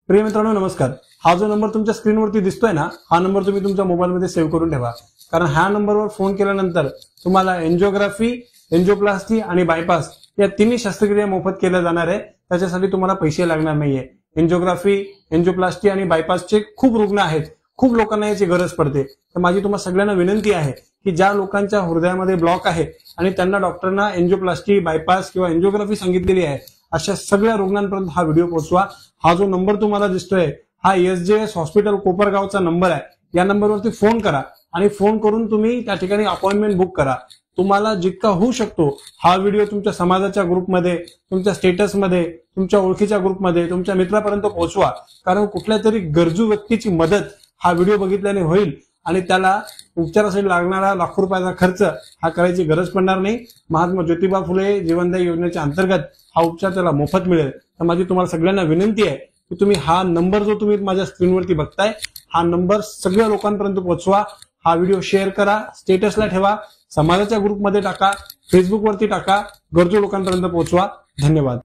प्रिय मित्रांनो नमस्कार। हा जो नंबर तुमच्या स्क्रीनवरती दिसतोय ना, हा नंबर तुम्ही तुमच्या मोबाईलमध्ये सेव्ह करून ठेवा, कारण ह्या नंबरवर फोन केल्यानंतर तुम्हाला एंजिओग्राफी, एंजिओप्लास्टी आणि बायपास या तिन्ही शस्त्रक्रिया मोफत केल्या जाणार आहे। त्याच्यासाठी तुम्हाला पैसे लागणार नाहीये। एंजिओग्राफी, एंजिओप्लास्टी आणि बायपासचे खूप रुग्ण आहेत, खूप लोकांना याची गरज पडते। तर माझी तुम्हा सगळ्यांना विनंती आहे की ज्या लोकांच्या हृदयामध्ये ब्लॉक आहे आणि त्यांना डॉक्टरना एंजिओप्लास्टी, बायपास किंवा एंजिओग्राफी सांगितलेली आहे, अशा सगळ्या रुग्णांपर्यंत हा व्हिडिओ पोहोचवा। हा जो नंबर तुम्हाला दिसतोय हा एसजेएस हॉस्पिटल कोपरगावचा नंबर आहे। या नंबरवरती फोन करा आणि फोन करून तुम्ही त्या ठिकाणी अपॉइंटमेंट बुक करा। तुम्हाला जितका होऊ शकतो हा व्हिडिओ तुमच्या समाजाच्या ग्रुपमध्ये, तुमच्या स्टेटसमध्ये, तुमच्या ओळखीच्या ग्रुपमध्ये, तुमच्या मित्रापर्यंत पोहोचवा, कारण कुठल्या तरी गरजू व्यक्तीची मदत हा व्हिडिओ बघितल्याने होईल आणि त्याला उपचारासाठी लागणारा लाखो रुपयाचा खर्च हा करायची गरज पडणार नाही। महात्मा ज्योतिबा फुले जीवनदायी योजनेच्या अंतर्गत हा उपचार त्याला मोफत मिळेल। तर माझी तुम्हाला सगळ्यांना विनंती आहे की तुम्ही हा नंबर जो तुम्ही माझ्या स्क्रीनवरती बघताय हा नंबर सगळ्या लोकांपर्यंत पोहोचवा। हा व्हिडिओ शेअर करा, स्टेटसला ठेवा, समाजाच्या ग्रुपमध्ये टाका, फेसबुकवरती टाका, गरजू लोकांपर्यंत पोहोचवा। धन्यवाद।